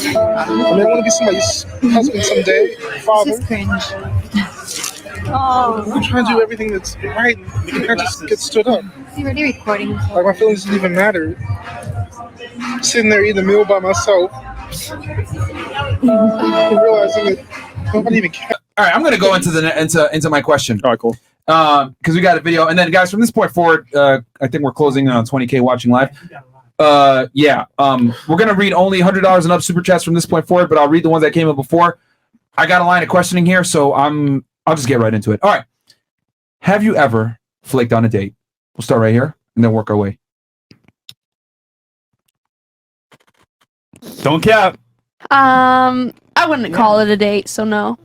I want to be somebody's husband someday, father. This is cringe. I'm trying to do everything that's right. And I just get stood up. Is he already recording? Like my feelings didn't even matter. Sitting there eating a meal by myself, realizing that nobody even cares. All right, I'm going to go into my question. All right, cool. Because we got a video, and then guys, from this point forward, I think we're closing on 20K watching live. We're gonna read only $100 and up super chats from this point forward, but I'll read the ones that came in before. I got a line of questioning here, so I'll just get right into it. All right, have you ever flaked on a date? We'll start right here and then work our way. Don't cap. I wouldn't call it a date, so no.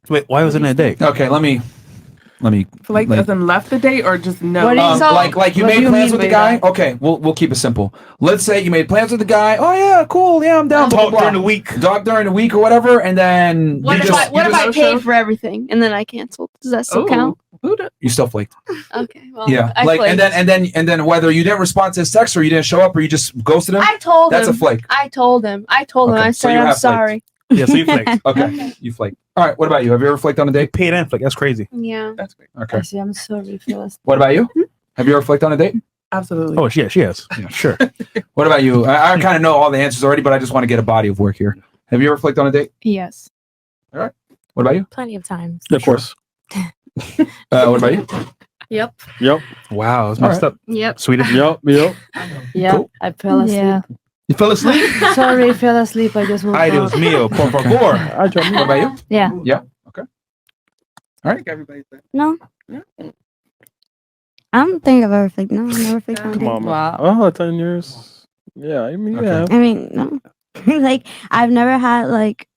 Wait, why wasn't it a date? Okay, let me. Like, as in left the date or just no? Like you made plans with the guy. Okay, we'll keep it simple. Let's say you made plans with the guy. Oh yeah, cool. Yeah, I'm down. Talk during the week. Talk during the week or whatever, and then What if I paid for everything and then I canceled? Does that still count? You still flaked. Okay. Well, Yeah, I like flaked. and then whether you didn't respond to his text or you didn't show up or you just ghosted him. I told him. That's a flake. I told him. I Okay, so said you I'm have sorry. Yeah, so you flaked. Okay, you flaked. All right. What about you? Have you ever flaked on a date? Paid and flake. That's crazy. Yeah. That's great. Okay. I'm sorry for us. What about you? Have you ever flaked on a date? Absolutely. Oh, she has. Yeah, sure. What about you? I kind of know all the answers already, but I just want to get a body of work here. Have you ever flaked on a date? Yes. All right. What about you? Plenty of times. Of course. What about you? Yep. Wow, it's All messed right. up. Yep. Sweden. Yeah. Cool. I fell asleep. Yeah. You fell asleep? Sorry, I fell asleep. I just woke Ay, Dios up. mío, por favor. What about you? Yeah. Yeah. Okay. All right. Everybody. No. I don't think I've ever flaked. No, I've never flaked on a Come date. on, man. Wow. Oh, 10 years. Yeah, I mean, Okay. yeah. I mean, no. Like, I've never had, like...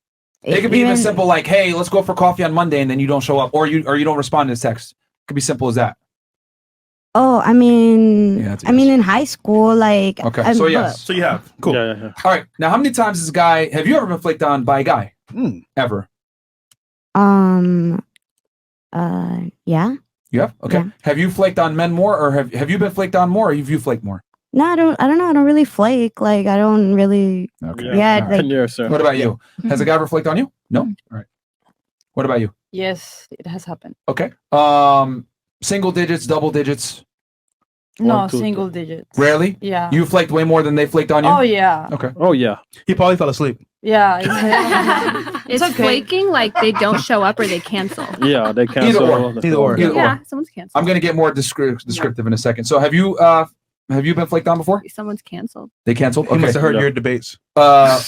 It could be even simple, like, "Hey, let's go for coffee on Monday," and then you don't show up, or you don't respond to his text. It could be simple as that. Oh, I mean... Yeah, that's a I mean, in high school, like... Okay, so yes. So you have. Cool. Yeah. All right. Now, how many times has a guy? Have you ever been flaked on by a guy? Ever? Yeah. You have? Okay. Yeah. Have you flaked on men more, or have you been flaked on more, or have you flaked more? No, I don't know. I don't really flake. Like, I don't really... Okay. Yeah, All right. like... What about you? Has a guy ever flaked on you? No? All right. What about you? Yes, it has happened. Okay. Single digits, double digits? No, single digits. Rarely? Yeah. You flaked way more than they flaked on you? Oh, yeah. Okay. Oh, yeah. He probably fell asleep. Yeah. Is flaking like they don't show up or they cancel? Yeah, they cancel. Either or. Yeah, someone's canceled. I'm going to get more descriptive in a second. So have you been flaked on before? Someone's canceled. They canceled? He Okay. must have heard your debates. Would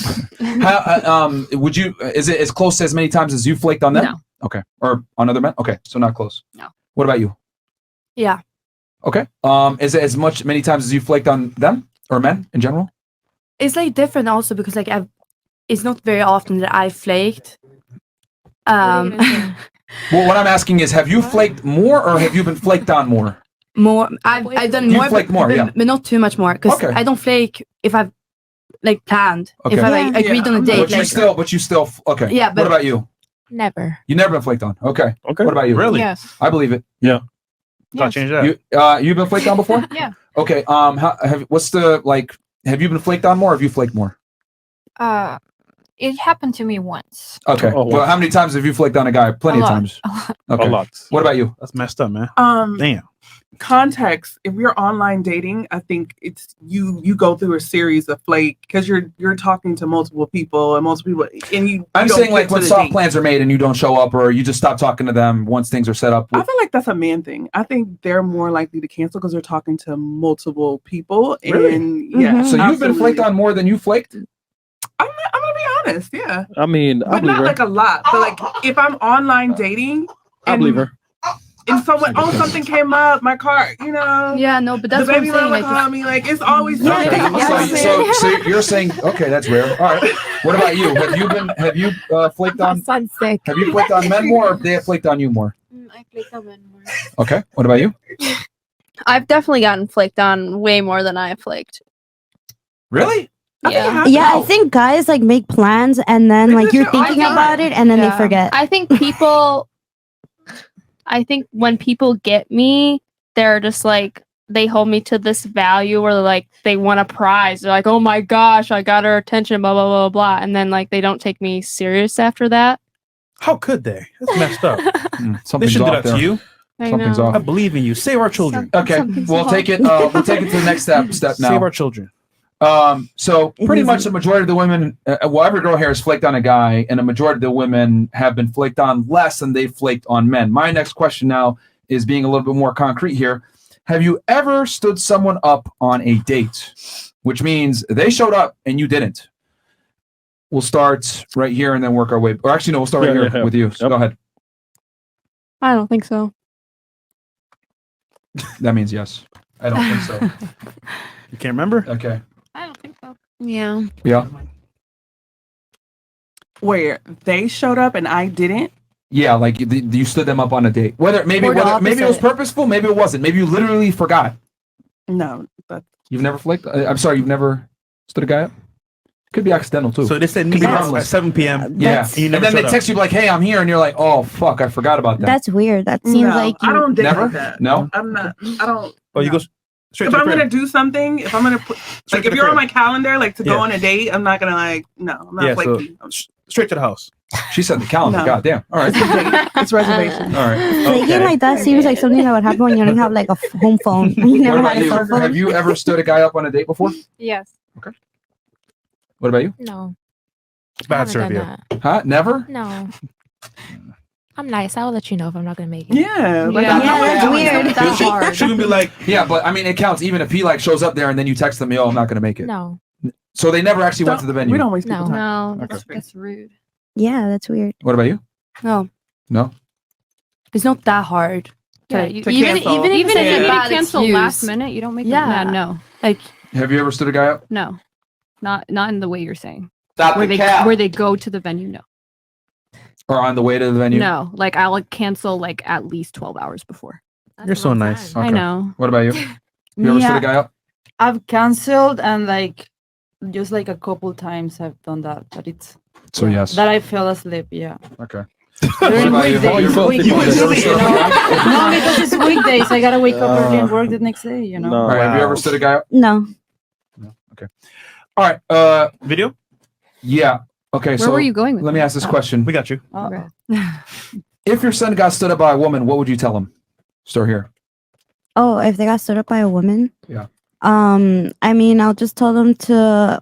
you, is it as close as many times as you flaked on them? No. Okay. Or on other men? Okay. So not close. No. What about you? Yeah. Okay. Is it many times as you flaked on them or men in general? It's like different also because like it's not very often that I flaked. Well, what I'm asking is, have you flaked more or have you been flaked on more? More. I've done You more. flaked more, yeah. But not too much more because Okay. I don't flake if I've like planned. Okay. If I like agreed on a date. But you still, okay. Yeah, but what about you? Never. You never been flaked on. Okay. Okay. What about you? Really? Yes. I believe it. Yeah. Yes. Change that. You've been flaked on before? Yeah. Okay. Have you been flaked on more or have you flaked more? It happened to me once. Okay. Oh, well, how many times have you flaked on a guy? Plenty A of lot. times. A lot. Okay. A lot. What about you? That's messed up, man. Damn. Context. If you're online dating, I think it's you go through a series of flake because you're talking to multiple people and you. I'm don't saying get like to when the soft date. plans are made and you don't show up or you just stop talking to them once things are set up. I feel like that's a man thing. I think they're more likely to cancel because they're talking to multiple people. And Really? yeah. So you've been flaked on more than you flaked? I'm gonna be honest, yeah. I mean, I But believe not her. like a lot. But like if I'm online dating I believe her. and something came up, my car, Yeah, no, but that's the what I'm baby saying. mama Like, called me, like it's always Okay. something. So you're saying, okay, that's rare. All right. What about you? Have you flaked on? Son's sick. Have you flaked on men more or have they flaked on you more? I flaked on men more. Okay. What about you? I've definitely gotten flaked on way more than I flaked. Really? Yeah. Yeah, I think guys like make plans and then like you're thinking about it and then they forget. I think when people get me, they're just like they hold me to this value where like they want a prize. They're like, oh my gosh, I got her attention, blah blah blah blah, and then like they don't take me serious after that. How could they? That's messed up. They Something's should do off that there. to you. Something's know. off. I believe in you. Save our children. Okay, Something's we'll off. take it. We'll take it to the next step Save now. our children. So It pretty is- much the majority of the women, well, every girl here has flaked on a guy, and a majority of the women have been flaked on less than they flaked on men. My next question now is being a little bit more concrete here. Have you ever stood someone up on a date, which means they showed up and you didn't? We'll start right here and then work our way. Or actually, no, we'll start right Yeah, here yeah. with you. So Yep. go ahead. I don't think so. That means yes. I don't think so. You can't remember? Okay. I don't think so. Yeah. Yeah. Where they showed up and I didn't. Yeah, like you stood them up on a date. Maybe Or the maybe it was opposite. purposeful, maybe it wasn't. Maybe you literally forgot. No, but You've never flaked? I'm sorry, you've never stood a guy up? Could be accidental too. So they said Could be meet at harmless. 7 p.m. Yeah. That's- You And never then they showed up. text you like, "Hey, I'm here," and you're like, "Oh fuck, I forgot about that." That's weird. That seems no, like I don't date Never? like that. No? I'm not. I don't. Oh, you no. go straight If to the I'm gonna crib. do something, if I'm gonna put Straight like to if the you're on crib. my calendar, like to go Yeah. on a date, I'm not gonna like. No, I'm not Yeah, so flaky. straight to the house. She said the calendar. No. God damn. All right. It's reservation. All right. flaking like that seems like something that would happen when you don't have like a home phone. You What never about had a you? cell phone. Have you ever stood a guy up on a date before? Yes. What about you? No. Bad I haven't done Serbia. that. Huh? Never? No. I'm nice. I'll let you know if I'm not gonna make it. Yeah, like Yeah. I'm Yeah, not that's doing weird. something. That hard. She would be like, Yeah, but I mean, it counts even if he like shows up there and then you text them, "Yo, I'm not gonna make it." No. So they never actually went to the venue. We don't waste No. people's time. No, Okay. that's rude. Yeah, that's weird. What about you? No, No. it's not that hard. Yeah, To- you, to even cancel. even if Even it's if a it's a bad bad cancel excuse. last minute, you don't make Yeah. no, Like, Have you ever stood a guy up? no, not in the way you're saying. Stop Where they go to the venue, no. Or on the way to the venue? No, like I'll like, cancel like at least 12 hours before. That's You're a so long nice. time. I Okay. know. What about you? You ever stood a guy up? I've canceled and like just like a couple times I've done that, but it's So yes. that I fell asleep. Yeah, Okay. during What about you? weekdays. You ever stood up a guy? No, because it's weekdays. I gotta wake up early and work the next day. You know. no. All right. Have you ever Wow. stood a guy up? No. All right. Video? Yeah. Okay. Where so were you going with let me ask this question. We got you. Uh-oh. If your son got stood up by a woman, what would you tell him? Start here. Oh, if they got stood up by a woman? Yeah. I mean, I'll just tell them to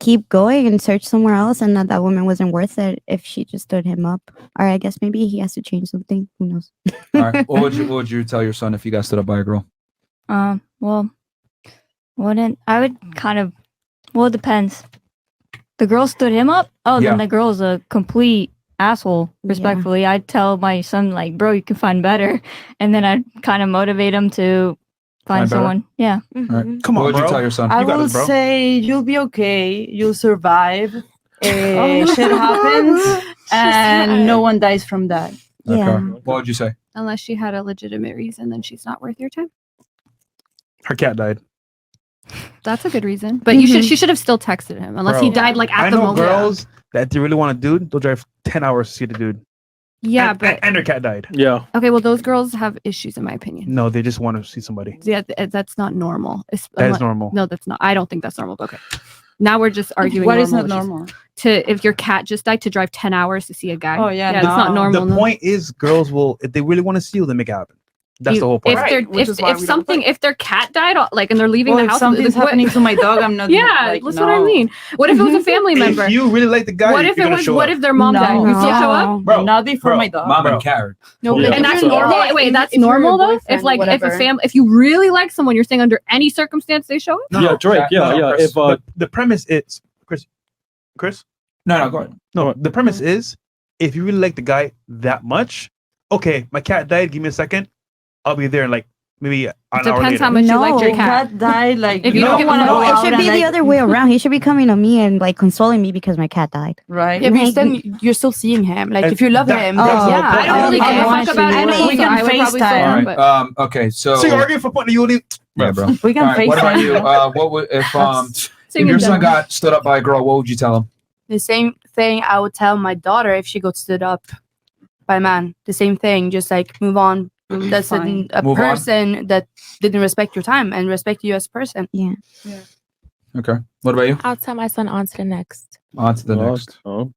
keep going and search somewhere else, and that woman wasn't worth it if she just stood him up. Or I guess maybe he has to change something. Who knows? All right. What would you tell your son if he got stood up by a girl? Well, wouldn't I would kind of, well, it depends. The girl stood him up. Oh, Yeah. then the girl's a complete asshole. Yeah. Respectfully, I'd tell my son like, bro, you can find better, and then I'd kind of motivate him to Find find better? someone. Yeah. All right. Come What on, would you bro. tell your son? I You got will this, bro. say you'll be okay. You'll survive. Shit happens, and no one dies from that. Yeah. Okay. What would you say? Unless she had a legitimate reason, then she's not worth your time. Her cat died. That's a good reason. But you should. She should have still texted him, unless he Bro, died like at I the know moment. girls that they really want a dude. They'll drive 10 hours to see the dude. Yeah, and, but and their cat died. Yeah. okay. Well, those girls have issues, in my opinion. No, they just want to see somebody. Yeah, that's not normal. That is normal. No, that's not. I don't think that's normal. But okay. Now we're just arguing. What is not issues. normal? If your cat just died, to drive 10 hours to see a guy. Oh, yeah, it's not no. normal. The no. point is, girls will, if they really want to see you, they make it happen. That's the whole point. If Right, they're which is why we don't play. if their cat died, like, and they're leaving Well, the if house, something's what- happening to my dog, I'm not. Yeah, like, that's no. what I mean. What if it was a family member? If you really like the guy, What if you're it gonna was? show What up. if their mom No. died? You still show up? Bro, Not before bro, my dog. Mom Bro. and cat. No, Yeah. and that's So- normal. Yeah, Wait, if- that's if you're normal a though. boyfriend, If like if a whatever. if you really like someone, you're saying under any circumstance they show up. No, Yeah, Drake. Yeah, yeah. Chris. If the premise is, Chris? No, go ahead. No, the premise is, if you really like the guy that much, okay, my cat died, give me a second, I'll be there in like maybe an hour Depends later. how much you liked your No, cat. Cat died. Like If you you don't don't want to know, go No, out it should and, be like, the other way around. He should be coming to me and like consoling me because my cat died. right? yeah, but Like- you're still seeing him. Like, And if you love that- him, that's the whole Yeah, point. I don't really I give a want fuck about to. it. I mean, So we can I would probably FaceTime. say All him, right. but Okay. So. So you're arguing for putting you leave. Yeah, bro. We can All right, what about FaceTime. you? What would if same your in son general. got stood up by a girl? What would you tell him? the same thing I would tell my daughter if she got stood up by a man. The same thing, just like move on, That's Fine. a Move on. person that didn't respect your time and respect you as a person. Yeah. Okay. What about you? I'll tell my son on to the next. On to the next. You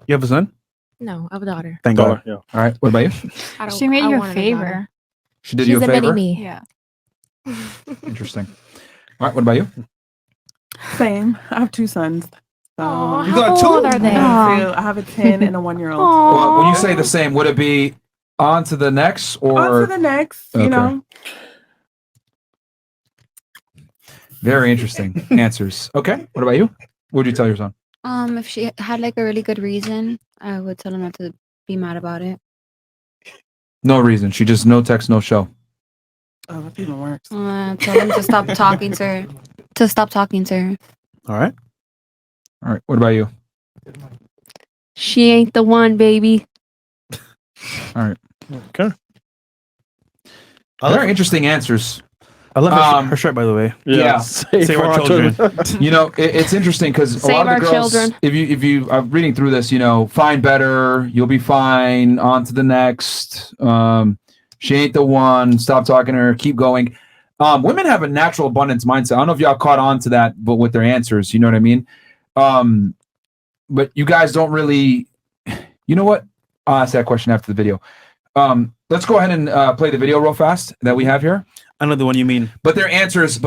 have a son? No, I have a daughter. Thank God. Yeah. All right. What about you? I don't, She made I you a wanted daughter. favor. She did She's you a a mini favor? me. Yeah. Interesting. All right. What about you? Same. I have 2 sons. So Aw, You how got two? old are they? I have a 10 and a 1-year-old. Well, when you say the same, would it be on to the next On or to the next, Okay. you know. very interesting answers? Okay. What about you? What would you tell your son? If she had like a really good reason, I would tell her not to be mad about it. No reason. She just no text, no show. Oh, that's even worse. Tell him to stop talking to her. To stop talking to her. All right. All right. What about you? She ain't the one, baby. All right. Okay. Very interesting answers. I love Um, her shirt, by the way. Yeah. Save our children. You know, it's interesting because a Save lot of our the girls, children. if you are reading through this, you know, find better, you'll be fine, on to the next. She ain't the one, stop talking to her, keep going. Women have a natural abundance mindset. I don't know if y'all caught on to that, but with their answers, you know what I mean? But you guys don't really, you know what? I'll ask that question after the video. Let's go ahead and play the video real fast that we have here. I know the one you mean. But their answers,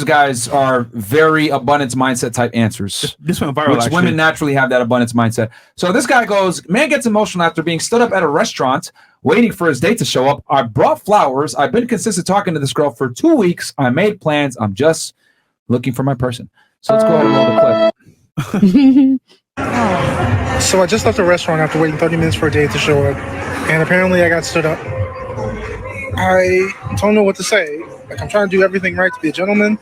guys, are very abundance mindset type answers. This went viral, Which actually. women naturally have that abundance mindset. So this guy goes, man gets emotional after being stood up at a restaurant, waiting for his date to show up. I brought flowers. I've been consistent talking to this girl for 2 weeks. I made plans. I'm just looking for my person. So let's go ahead and roll the clip. So I just left the restaurant after waiting 30 minutes for a date to show up, and apparently I got stood up. I don't know what to say. Like, I'm trying to do everything right to be a gentleman.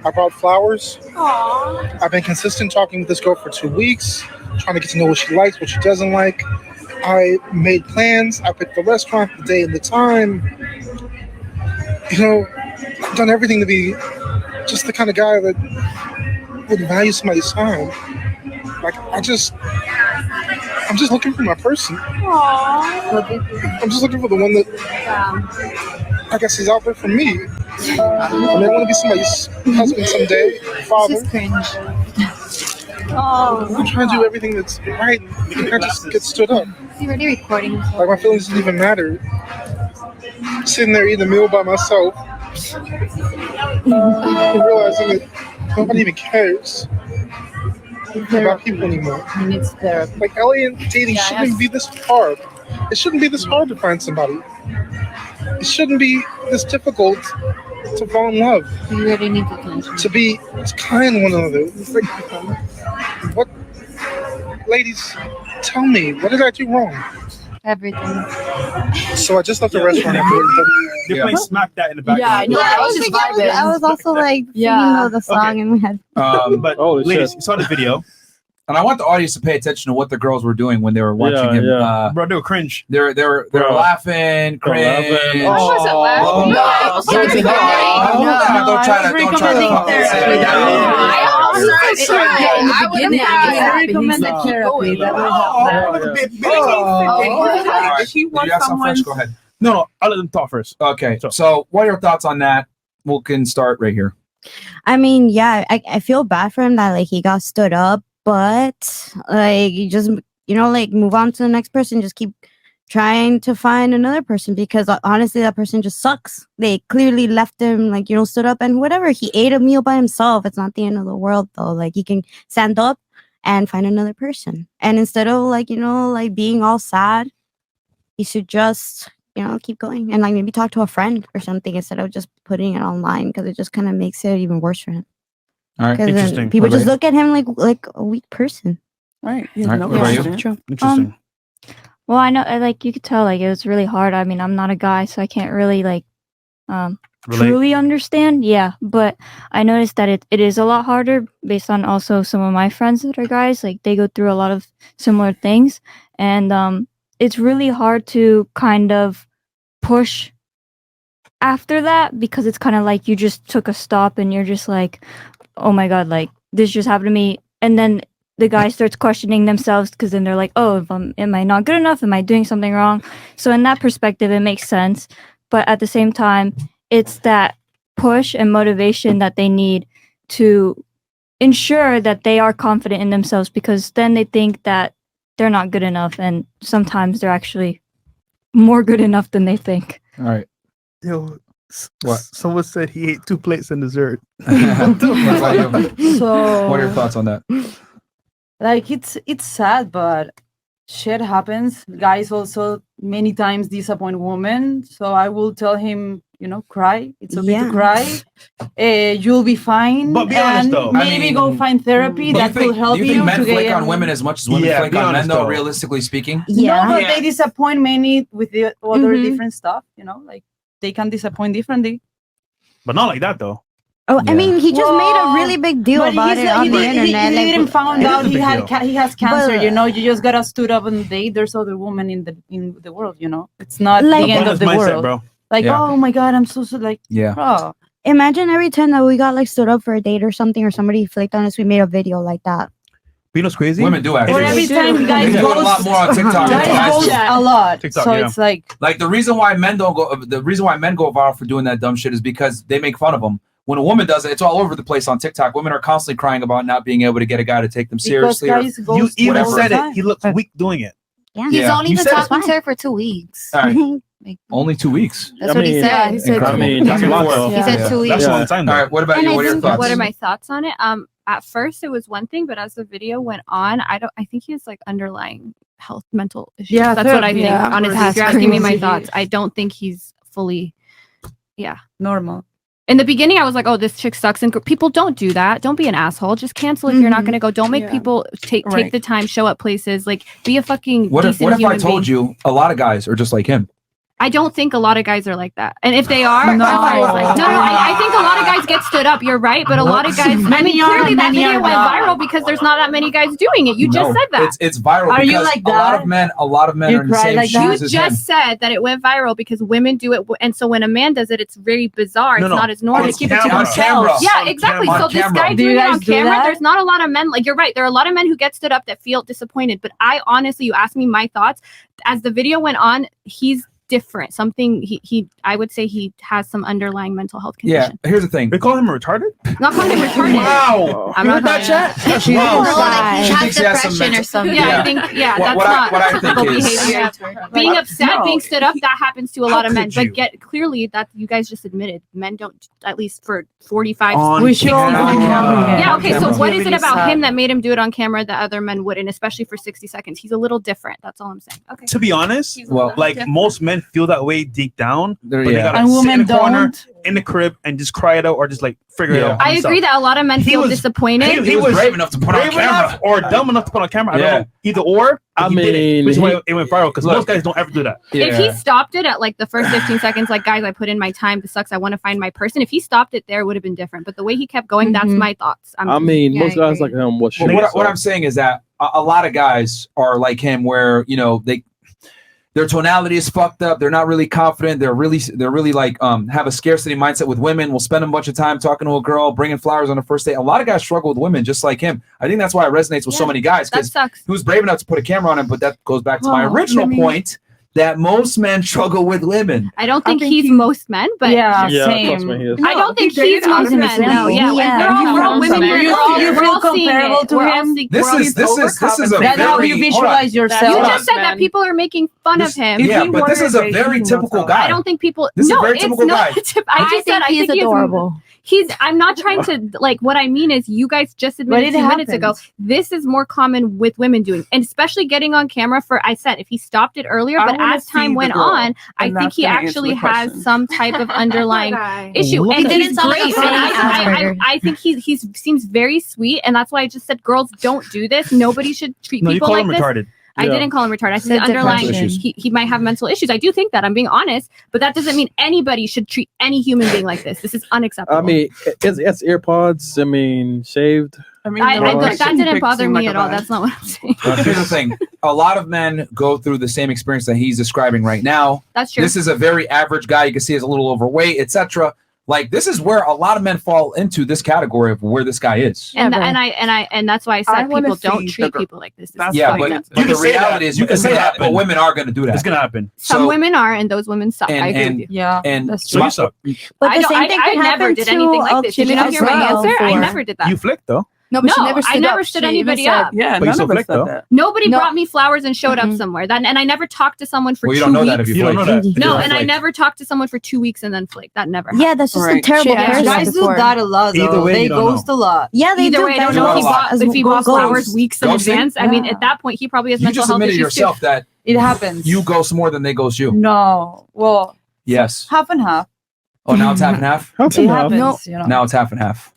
I brought flowers. Aww. I've been consistent talking with this girl for 2 weeks, trying to get to know what she likes, what she doesn't like. I made plans. I picked the restaurant, the day, and the time. You know, I've done everything to be just the kind of guy that would value somebody's time. Like, I'm just looking for my person. I'm just looking for the one that, I guess, is out there for me. I mean, I want to be somebody's husband someday, father. This is cringe. I'm trying to do everything that's right. And I just get stood up. Is he already recording? Like, my feelings didn't even matter. Sitting there eating a meal by myself, and realizing that nobody even cares about people anymore. He needs therapy. Like, LA and dating shouldn't be this hard. It shouldn't be this hard to find somebody. It shouldn't be this difficult to fall in love. He really needs attention. To be kind to one another. It's like, what? Ladies, tell me, what did I do wrong? Everything. So I just left the restaurant after waiting 30 minutes. They're playing Smack That in the background. Yeah, I know. I was just vibing. I was also like, Yeah. the song in my head. But Holy ladies, shit. you saw the video. And I want the audience to pay attention to what the girls were doing when they were watching him. Bro, they were cringe. They were laughing, cringe. I wasn't laughing. Don't try to I would have recommended therapy. That If he You wants have some someone, first? Go ahead. No, I'll let them talk first. Okay. So what are your thoughts on that? We can start right here. I mean, yeah, I feel bad for him that like he got stood up, but like you just like move on to the next person. Just keep trying to find another person because honestly, that person just sucks. They clearly left him like stood up and whatever. He ate a meal by himself. It's not the end of the world though. Like he can stand up and find another person. And instead of like being all sad, you should just keep going and like maybe talk to a friend or something instead of just putting it online because it just kind of makes it even worse for him. All right, Because people just look at him like a weak person. right? All right, what about you? True. Interesting. Well, I know, like you could tell, like it was really hard. I mean, I'm not a guy, so I can't really like Relate. truly understand. Yeah, but I noticed that it is a lot harder based on also some of my friends that are guys. Like they go through a lot of similar things, and it's really hard to kind of push after that because it's kind of like you just took a stop and you're just like, oh my god, like this just happened to me, and then the guy starts questioning themselves because then they're like, oh, am I not good enough? Am I doing something wrong? So in that perspective, it makes sense. but at the same time, it's that push and motivation that they need to ensure that they are confident in themselves, because then they think that they're not good enough, and sometimes they're actually more good enough than they think. All right. Yo, What? Someone said he ate 2 plates and dessert. What about you? So What are your thoughts on that? like it's sad, but shit happens. Guys also many times disappoint women, so I will tell him, cry. It's okay to cry. You'll be fine. But be honest, and though. maybe go find therapy that will help do you think men to flake get on women as much as women Yeah, flake be on men, honest, though, though. realistically speaking? No, but they disappoint many with the other Mhm. different stuff. Like they can disappoint differently. But not like that though. Oh, I mean, he just made a Well, really big deal but about it on the internet. He didn't found It is out a he big had deal. he has cancer. But- You just gotta stood up and date. There's other women in the world. It's not Like- the end of the Mindset, world. bro. Like, Yeah. oh my god, I'm so like, Yeah. bro. Imagine every time that we got like stood up for a date or something, or somebody flaked on us, we made a video like that. You know what's crazy? Women do Or actually. every do. time guys They do it a lot post, more on TikTok. than guys guys post do. a lot. TikTok, So yeah. it's like, Like the reason why men go viral for doing that dumb shit is because they make fun of them. When a woman does it, it's all over the place on TikTok. Women are constantly crying about not being able to get a guy to take them because seriously. or- guys go You even whatever. said it. He looks weak doing it. He's Yeah. only You been said talking it's to her for 2 weeks. All right. Like, Only 2 weeks. that's what he said. he said Incredible. two mean, that's a lot, though. He said 2 weeks. That's a long time. All Though. right. What about And you? I What are your think- thoughts? What are my thoughts on it? At first it was one thing, but as the video went on, I think he has like underlying mental issues. Yeah, That's what I think. yeah. Honestly, if That's you're asking me my crazy. thoughts, I don't think he's fully. normal. In the beginning, I was like, "Oh, this chick sucks," and people don't do that. Don't be an asshole. Just cancel if you're not Mhm. going to go. Don't make Yeah. people take Right. the time, show up places. Like, be a fucking What if decent I human told being. you a lot of guys are just like him? I don't think a lot of guys are like that. And if they are, No. I think a lot of guys get stood up. You're right, but a lot of guys. I mean, clearly that many video are went not. viral because there's not that many guys doing it. You just No, said that. It's viral Are because you like a lot that? of men You are in the cry same like that? shoes You as him. just said that it went viral because women do it, and so when a man does it, it's very bizarre. No, It's no. not as normal. On camera. Yeah, exactly. On So this camera. guy Do you doing it guys on do camera, that? there's not a lot of men. Like, you're right. There are a lot of men who get stood up that feel disappointed. But I honestly, you asked me my thoughts. As the video went on, he's different. Something I would say he has some underlying mental health Yeah. condition. Here's the thing. They call him retarded. Not calling him retarded. Wow. I'm not calling him that. That's Or wow. like he She has thinks he has some depression or mental- something. Yeah, Yeah. I think that's What I not think typical is- behavior. Being upset, no. being stood up, that happens to a lot of men. could you? But clearly that you guys just admitted men don't, at least for 45. On We should all camera. go on camera. Yeah, okay, so Camera. what is it Really about sad. him that made him do it on camera that other men wouldn't, especially for 60 seconds? He's a little different. That's all I'm saying. Okay. To be honest, He's a Well, little like different. most men feel that way deep down, There- but they yeah. gotta And sit in women the corner don't. in the crib and just cry it out or just like figure it Yeah. out. I agree that a lot of men He feel was- disappointed. He was brave enough to put on brave camera. enough or dumb enough to put on camera. I Yeah. don't know. Either or. I he did it, mean, which is he- why it went viral because Look. most guys don't ever do that. If he stopped it at like the first 15 seconds, like, guys, I put in my time. This sucks. I want to find my person. If he stopped it there, it would have been different. But the way he kept going, that's Mhm. my thoughts. I mean, Yeah, most I guys agree. like him was Well, shit. what I'm saying is that a lot of guys are like him, where their tonality is fucked up. They're not really confident. They're really like have a scarcity mindset with women. Will spend a bunch of time talking to a girl, bringing flowers on the first date. A lot of guys struggle with women, just like him. I think that's why it resonates with so Yeah, many guys, That because sucks. he was brave enough to put a camera on him. But that goes back to my Oh, original I mean- point that most men struggle with women. I don't think think he's he- most men, but Yeah, Yeah, same. trust me, he is. I don't think he dated he's most other men. men. No, yeah, Yeah. we're all women. You- We're all you we're feel all seeing comparable it. to We're all him? seeing- This we're all is a That's how very you hold on. visualize You yourself. just said that men. people are making fun of him. Yeah, he but this is a wanted very to typical himself. guy. I don't think people. This is no, a very it's typical not. guy. I just said I he's think he is adorable. I'm not trying to, like, what I mean is you guys just But admitted it 2 minutes ago. happens. This is more common with women doing, and especially getting on camera for, I said, if he stopped it earlier, I but wanna as time see the went girl, on, I and think that's he gonna answer actually the has question. some type of underlying issue. Look And at he's Didn't sound like great. a And Asperger's. I think he seems very sweet, and that's why I just said, girls, don't do this. Nobody should treat No, you people call like him this. retarded. I Yeah. didn't call him retarded. I said Said underlying. depression. He might have mental issues. I do think that. I'm being honest, but that doesn't mean anybody should treat any human being like this. This is unacceptable. I mean, it's earpods. I mean, shaved. I mean, I, the that relationship didn't bother seemed me like at a all. vibe. That's not what I'm saying. Here's the thing. A lot of men go through the same experience that he's describing right now. That's true. This is a very average guy. You can see he's a little overweight, etc. Like this is where a lot of men fall into this category of where this guy is. And that's why I said people don't treat people like this. Yeah, but the reality is you can say that, but women are going to do that. It's going to happen. Some women are, and those women suck. I agree with you. Yeah, and that's true. So you suck. But the I same thing could never happen did to anything like this. Did you not hear my answer? I never did that. You flicked though. No, but she never I stood never up. stood She even anybody said- up. Yeah, But you none still of us flicked said though. that. Nobody No. brought me flowers and showed up somewhere. And I never talked to someone for Well, you 2 don't know weeks. that if you You don't know flaked. that. No, If and you I flaked. never talked to someone for 2 weeks and then flaked. That never happened. Yeah, that's just a Right. terrible Yeah. person. Guys do that a lot. Either Though. way, They you don't ghost a lot. Yeah, they Either do. way, I don't Do know a if lot. he bought flowers weeks in Ghosting? advance. I mean, Yeah. at that point, he probably has You mental just health admitted issues yourself too. that It happens. you ghost more than they ghost you. No. Well, Yes. half and half. Oh, now it's half and half. It happens. You know. Now it's half and half.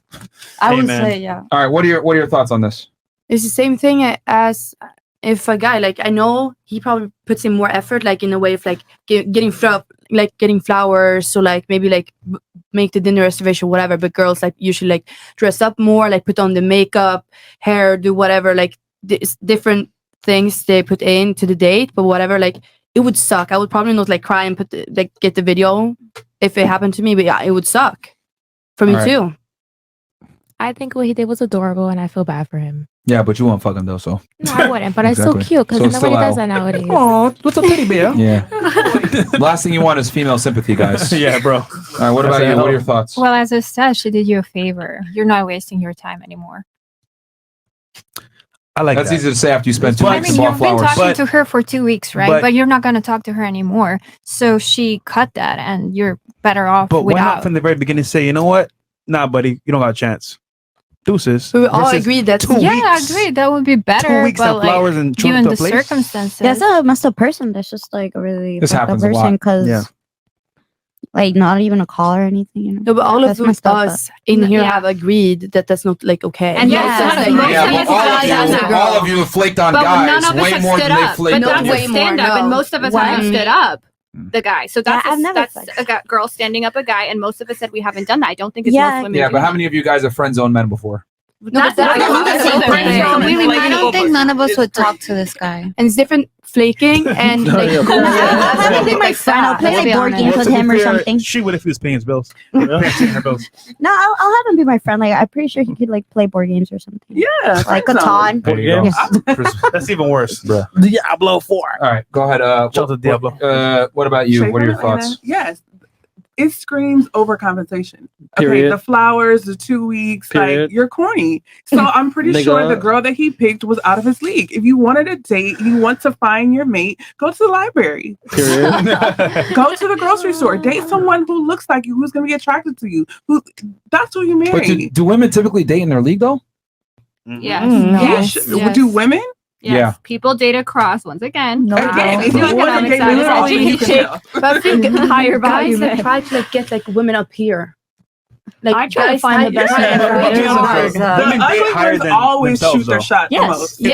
I would Amen. say, yeah. All right. What are your thoughts on this? It's the same thing as if a guy, like, I know he probably puts in more effort, like in a way of like getting flowers, so like maybe like make the dinner reservation, whatever. But girls like usually like dress up more, like put on the makeup, hair, do whatever, like different things they put into the date. But whatever, like it would suck. I would probably not like cry and get the video if it happened to me. But yeah, it would suck for me All right. too. I think what he did was adorable, and I feel bad for him. Yeah, but you won't fuck him though. So No, I wouldn't, but it's Exactly. so cute because So it's nobody still does out. that nowadays. Oh, what's a teddy bear? yeah. Last thing you want is female sympathy, guys. Yeah, bro. All right. What about you? What are your thoughts? Well, as I said, she did you a favor. You're not wasting your time anymore. I like That's that. easy to say after you spend 2 But- I weeks mean, and bought you've been flowers. talking to her for 2 weeks, right? but- But you're not going to talk to her anymore. So she cut that, and you're better off But why not without. from the very beginning say, you know what? Nah, buddy, you don't got a chance. Deuces. We all Versus agree that 2 Yeah, I weeks. agree. That would be better. 2 weeks but of flowers and showing given up the to a place? circumstances. That's a messed up person. That's just like a really This fucked up happens a lot. person because, Yeah. like, not even a call or anything. You know? No, but all That's of messed up, us in here Yeah. have agreed that that's not like okay. And Yeah, most of us- like- most Yeah, of but us all have of done that. you, all of you have flaked on But guys none of us way have more stood than they up. flaked But on that's you. a stand up, and most of us haven't stood up. The guy. So that's Yeah, I've never that's a girl standing up a guy, and most of us said we haven't done that. I don't think it's Yeah. most women. Yeah, do but how that. many of you guys have friend zone men before? No, but That's that's not the the same same thing. thing. I don't think none of us would talk to this guy. And it's different flaking and like I'll have him be my friend. I'll play Let's like be board honest. games Well, with to be him or fair, something. She would if he was paying his bills. Paying her bills. No, I'll have him be my friend. Like, I'm pretty sure he could like play board games or something. Yeah, Like friend zone. Catan. There you go. That's even worse. Bruh. Diablo 4. All right, go ahead. Shout out to Diablo. What about you? Shake What are your her, Anna. thoughts? Yes. It screams overcompensation. Okay, Period. the flowers, the 2 weeks, Period. like you're corny. So I'm pretty Nigga. sure the girl that he picked was out of his league. If you wanted a date, you want to find your mate, go to the library. Period. Go to the grocery store. Date someone who looks like you, who's gonna be attracted to you. That's who you But marry. do women typically date in their league though? Yes. No. Yes. Yes. Yes. Do women? Yes. Yeah. People date across once again. No, Again, if you Economic want to date status, literally, you can education. tell. But I think Higher value guys that men. try to like get like women up here. Like I try to guys find the best try- man for Yeah. it. Yeah. The Women date ugly higher ones than always themselves, shoot their though. shot the Yes. most. Yeah.